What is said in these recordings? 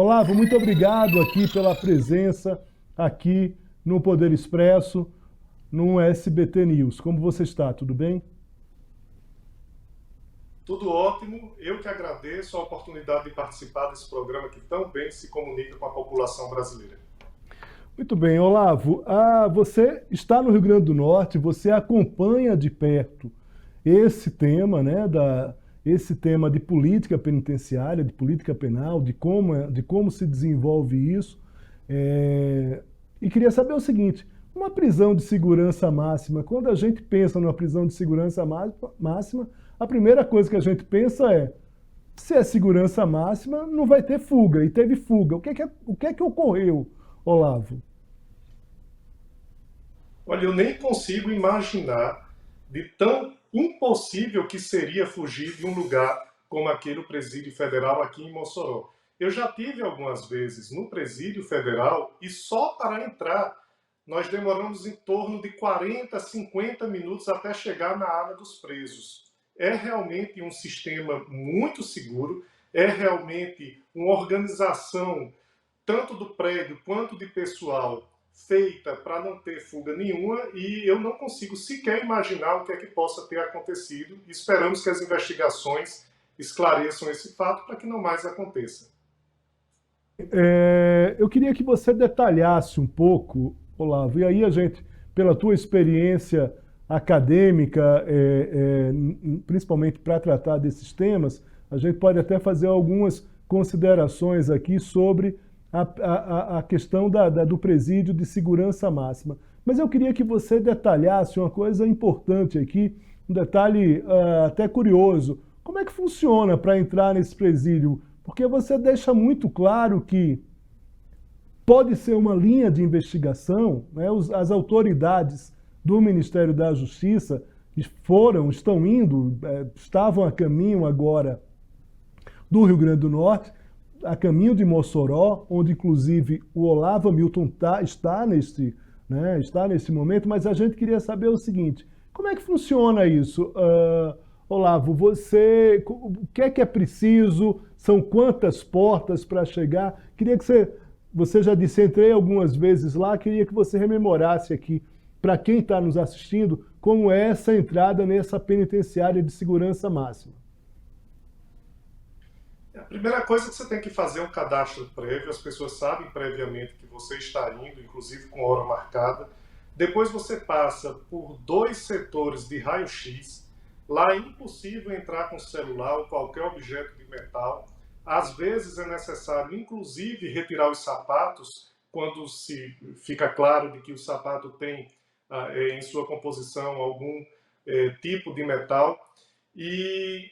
Olavo, muito obrigado aqui pela presença aqui no Poder Expresso, no SBT News. Como você está? Tudo bem? Tudo ótimo, eu que agradeço a oportunidade de participar desse programa que tão bem se comunica com a população brasileira. Muito bem, Olavo. Você está no Rio Grande do Norte, você acompanha de perto esse tema, né, esse tema de política penitenciária, de política penal, de como se desenvolve isso. É, E queria saber o seguinte: uma prisão de segurança máxima, quando a gente pensa numa prisão de segurança máxima, a primeira coisa que a gente pensa é: se é segurança máxima, não vai ter fuga. E teve fuga. O que é que ocorreu, Olavo? Olha, eu nem consigo imaginar de tão impossível que seria fugir de um lugar como aquele presídio federal aqui em Mossoró. Eu já tive algumas vezes no presídio federal e só para entrar nós demoramos em torno de 40, 50 minutos até chegar na área dos presos. É realmente um sistema muito seguro, é realmente uma organização tanto do prédio quanto de pessoal feita para não ter fuga nenhuma e eu não consigo sequer imaginar o que é que possa ter acontecido. Esperamos que as investigações esclareçam esse fato para que não mais aconteça. Eu queria que você detalhasse um pouco, Olavo, e aí a gente, pela tua experiência acadêmica, principalmente para tratar desses temas, a gente pode até fazer algumas considerações aqui sobre a questão do presídio de segurança máxima. Mas eu queria que você detalhasse uma coisa importante aqui, um detalhe até curioso. Como é que funciona para entrar nesse presídio? Porque você deixa muito claro que pode ser uma linha de investigação, né? As autoridades do Ministério da Justiça estão indo, estavam a caminho agora do Rio Grande do Norte, a caminho de Mossoró, onde inclusive o Olavo Hamilton está nesse momento, mas a gente queria saber o seguinte: como é que funciona isso? Olavo, o que é preciso? São quantas portas para chegar? Queria que você já disse, entrei algumas vezes lá, queria que você rememorasse aqui, para quem está nos assistindo, como é essa entrada nessa penitenciária de segurança máxima. A primeira coisa é que você tem que fazer um cadastro prévio, as pessoas sabem previamente que você está indo, inclusive com hora marcada. Depois você passa por 2 setores de raio-x. Lá é impossível entrar com celular ou qualquer objeto de metal. Às vezes é necessário, inclusive, retirar os sapatos, quando se fica claro de que o sapato tem em sua composição algum tipo de metal. E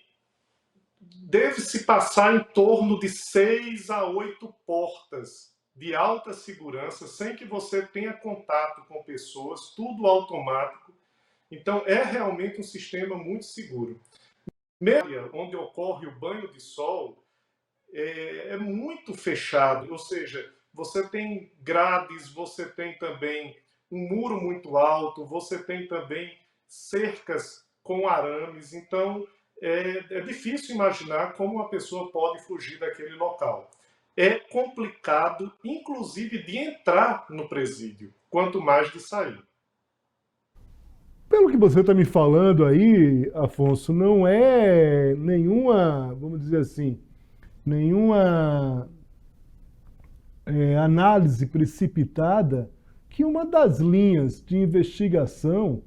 deve-se passar em torno de 6 a 8 portas de alta segurança, sem que você tenha contato com pessoas, tudo automático. Então, é realmente um sistema muito seguro. Mesmo onde ocorre o banho de sol, é muito fechado, ou seja, você tem grades, você tem também um muro muito alto, você tem também cercas com arames, então é difícil imaginar como uma pessoa pode fugir daquele local. É complicado, inclusive, de entrar no presídio, quanto mais de sair. Pelo que você está me falando aí, Afonso, não é nenhuma, vamos dizer assim, nenhuma análise precipitada que uma das linhas de investigação,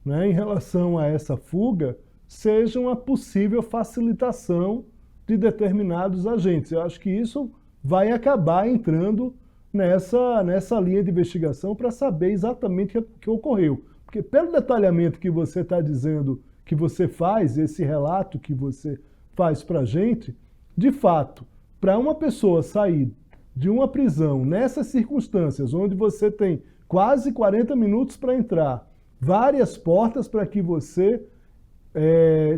né, em relação a essa fuga seja uma possível facilitação de determinados agentes. Eu acho que isso vai acabar entrando nessa linha de investigação para saber exatamente o que ocorreu. Porque pelo detalhamento que você está dizendo que você faz, esse relato que você faz para a gente, de fato, para uma pessoa sair de uma prisão nessas circunstâncias, onde você tem quase 40 minutos para entrar, várias portas para que você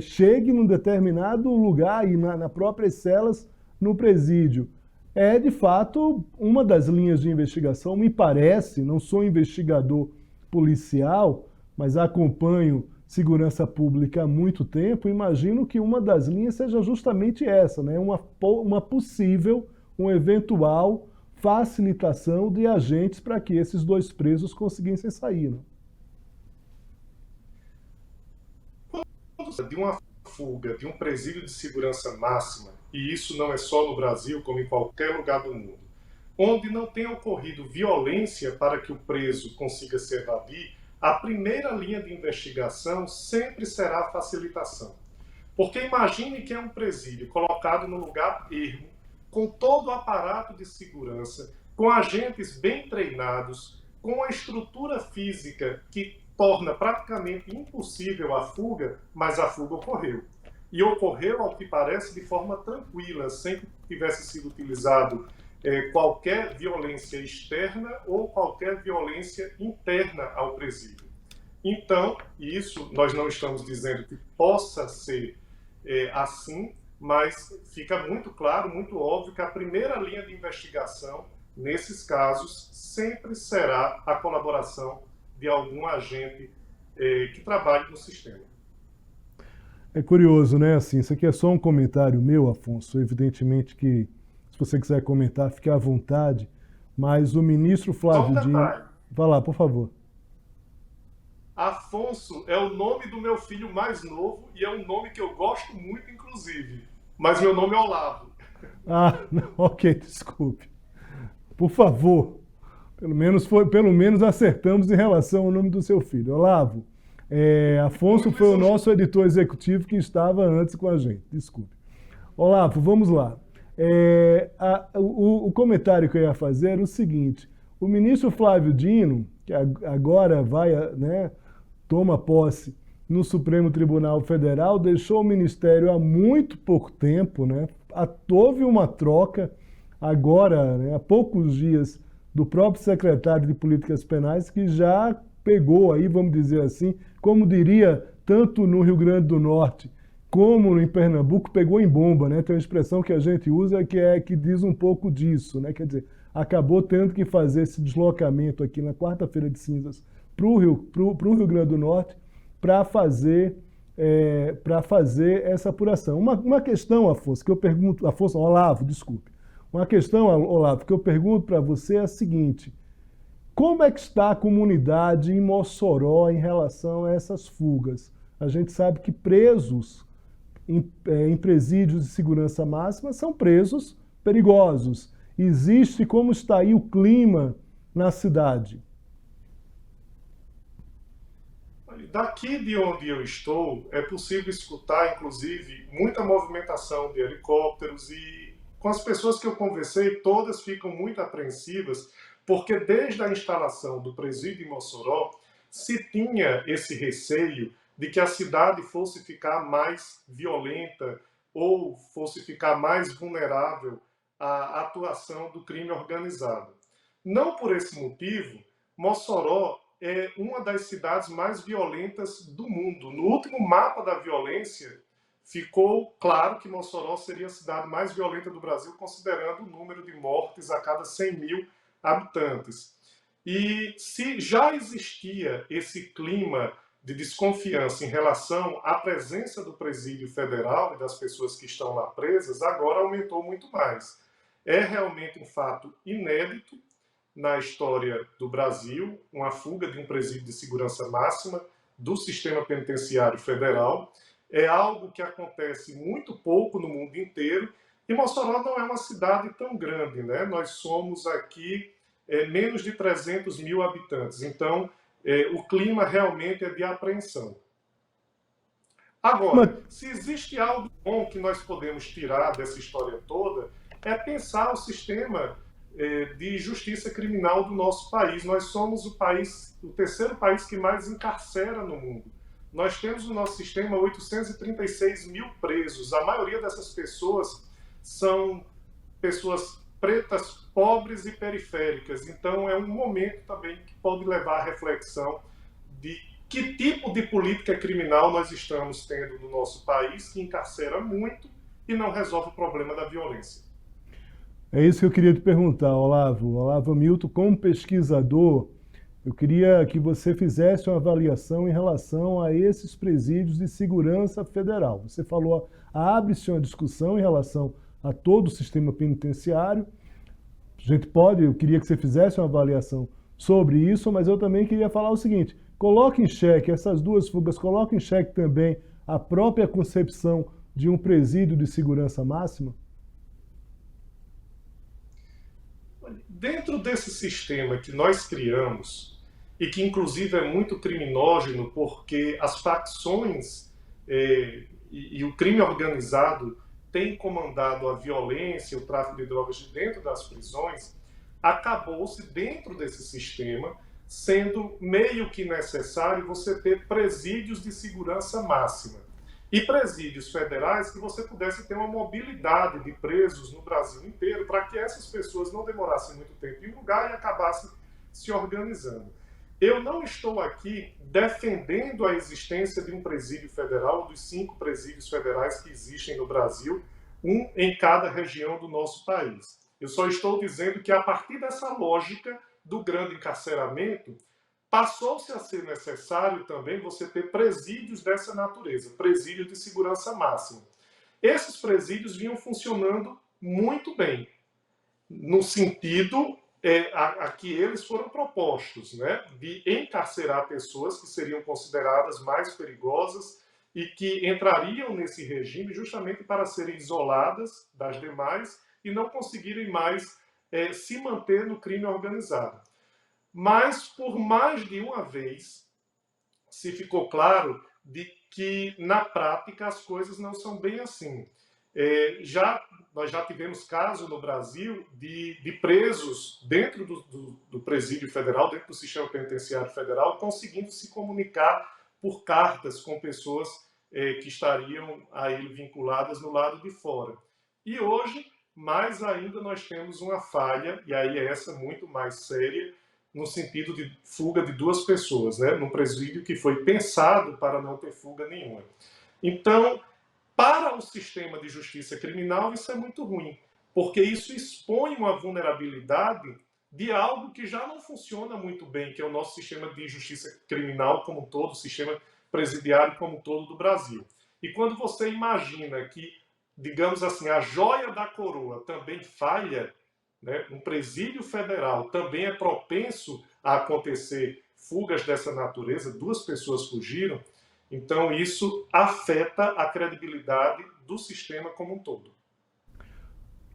chegue num determinado lugar e nas próprias celas no presídio. É, de fato, uma das linhas de investigação, me parece, não sou investigador policial, mas acompanho segurança pública há muito tempo, imagino que uma das linhas seja justamente essa, né? uma uma eventual facilitação de agentes para que esses 2 presos conseguissem sair. Né? De uma fuga de um presídio de segurança máxima, e isso não é só no Brasil, como em qualquer lugar do mundo, onde não tenha ocorrido violência para que o preso consiga se evadir, a primeira linha de investigação sempre será a facilitação. Porque imagine que é um presídio colocado no lugar ermo, com todo o aparato de segurança, com agentes bem treinados, com a estrutura física que torna praticamente impossível a fuga, mas a fuga ocorreu. E ocorreu, ao que parece, de forma tranquila, sem que tivesse sido utilizado qualquer violência externa ou qualquer violência interna ao presídio. Então, isso nós não estamos dizendo que possa ser assim, mas fica muito claro, muito óbvio que a primeira linha de investigação, nesses casos, sempre será a colaboração de algum agente que trabalhe no sistema. É curioso, né? Assim, isso aqui é só um comentário meu, Afonso. Evidentemente que, se você quiser comentar, fique à vontade. Mas o ministro Flávio Dino... Vá lá, por favor. Afonso é o nome do meu filho mais novo e é um nome que eu gosto muito, inclusive. Mas meu nome é Olavo. Ah, ok, desculpe. Por favor. Pelo menos acertamos em relação ao nome do seu filho. Olavo, Afonso foi o nosso editor executivo que estava antes com a gente. Desculpe. Olavo, vamos lá. O comentário que eu ia fazer era o seguinte. O ministro Flávio Dino, que agora vai, né, toma posse no Supremo Tribunal Federal, deixou o ministério há muito pouco tempo, né? Houve uma troca agora, né, há poucos dias, do próprio secretário de Políticas Penais, que já pegou aí, vamos dizer assim, como diria, tanto no Rio Grande do Norte como em Pernambuco, pegou em bomba, né? Tem uma expressão que a gente usa que diz um pouco disso, né? Quer dizer, acabou tendo que fazer esse deslocamento aqui na quarta-feira de cinzas para o Rio Grande do Norte para fazer essa apuração. Uma questão, Afonso, que eu pergunto, Olavo, desculpe. Uma questão, Olavo, que eu pergunto para você é a seguinte: como é que está a comunidade em Mossoró em relação a essas fugas? A gente sabe que presos em presídios de segurança máxima são presos perigosos. Existe, como está aí o clima na cidade? Daqui de onde eu estou, é possível escutar, inclusive, muita movimentação de helicópteros e com as pessoas que eu conversei, todas ficam muito apreensivas, porque desde a instalação do presídio em Mossoró, se tinha esse receio de que a cidade fosse ficar mais violenta ou fosse ficar mais vulnerável à atuação do crime organizado. Não por esse motivo, Mossoró é uma das cidades mais violentas do mundo. No último mapa da violência, ficou claro que Mossoró seria a cidade mais violenta do Brasil, considerando o número de mortes a cada 100 mil habitantes. E se já existia esse clima de desconfiança em relação à presença do presídio federal e das pessoas que estão lá presas, agora aumentou muito mais. É realmente um fato inédito na história do Brasil, uma fuga de um presídio de segurança máxima do sistema penitenciário federal. É algo que acontece muito pouco no mundo inteiro, e Mossoró não é uma cidade tão grande, né? Nós somos aqui menos de 300 mil habitantes, então o clima realmente é de apreensão. Agora, se existe algo bom que nós podemos tirar dessa história toda, é pensar o sistema de justiça criminal do nosso país. Nós somos o terceiro país que mais encarcera no mundo. Nós temos no nosso sistema 836 mil presos. A maioria dessas pessoas são pessoas pretas, pobres e periféricas. Então é um momento também que pode levar à reflexão de que tipo de política criminal nós estamos tendo no nosso país, que encarcera muito e não resolve o problema da violência. É isso que eu queria te perguntar, Olavo. Olavo Milton, como pesquisador, eu queria que você fizesse uma avaliação em relação a esses presídios de segurança federal. Você falou, abre-se uma discussão em relação a todo o sistema penitenciário, A gente pode, eu queria que você fizesse uma avaliação sobre isso, mas eu também queria falar o seguinte: coloque em xeque essas duas fugas, coloque em xeque também a própria concepção de um presídio de segurança máxima. Dentro desse sistema que nós criamos, e que inclusive é muito criminógeno, porque as facções e o crime organizado têm comandado a violência, o tráfico de drogas de dentro das prisões, acabou-se dentro desse sistema sendo meio que necessário você ter presídios de segurança máxima. E presídios federais que você pudesse ter uma mobilidade de presos no Brasil inteiro para que essas pessoas não demorassem muito tempo em um lugar e acabassem se organizando. Eu não estou aqui defendendo a existência de um presídio federal, dos 5 presídios federais que existem no Brasil, um em cada região do nosso país. Eu só estou dizendo que a partir dessa lógica do grande encarceramento, passou-se a ser necessário também você ter presídios dessa natureza, presídios de segurança máxima. Esses presídios vinham funcionando muito bem, no sentido a que eles foram propostos, né, de encarcerar pessoas que seriam consideradas mais perigosas e que entrariam nesse regime justamente para serem isoladas das demais e não conseguirem mais se manter no crime organizado. Mas, por mais de uma vez, se ficou claro de que, na prática, as coisas não são bem assim. Nós já tivemos caso no Brasil de presos dentro do presídio federal, dentro do sistema penitenciário federal, conseguindo se comunicar por cartas com pessoas que estariam a ele vinculadas no lado de fora. E hoje, mais ainda, nós temos uma falha, e aí essa muito mais séria, no sentido de fuga de 2 pessoas, né, num presídio que foi pensado para não ter fuga nenhuma. Então, para o sistema de justiça criminal, isso é muito ruim, porque isso expõe uma vulnerabilidade de algo que já não funciona muito bem, que é o nosso sistema de justiça criminal como um todo, o sistema presidiário como um todo do Brasil. E quando você imagina que, digamos assim, a joia da coroa também falha, né, um presídio federal também é propenso a acontecer fugas dessa natureza, 2 pessoas fugiram, então isso afeta a credibilidade do sistema como um todo.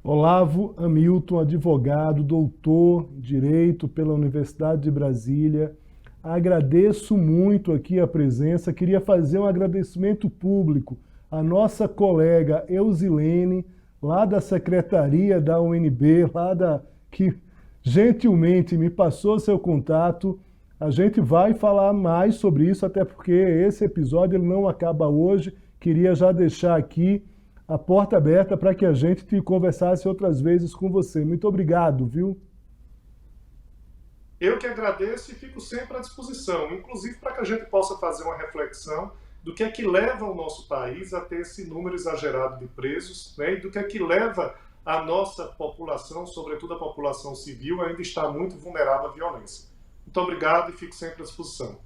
Olavo Hamilton, advogado, doutor em Direito pela Universidade de Brasília. Agradeço muito aqui a presença. Queria fazer um agradecimento público à nossa colega Eusilene, lá da Secretaria da UNB, que gentilmente me passou seu contato. A gente vai falar mais sobre isso, até porque esse episódio ele não acaba hoje. Queria já deixar aqui a porta aberta para que a gente conversasse outras vezes com você. Muito obrigado, viu? Eu que agradeço e fico sempre à disposição, inclusive para que a gente possa fazer uma reflexão do que é que leva o nosso país a ter esse número exagerado de presos, né, e do que é que leva a nossa população, sobretudo a população civil, a ainda estar muito vulnerável à violência. Muito obrigado e fico sempre à disposição.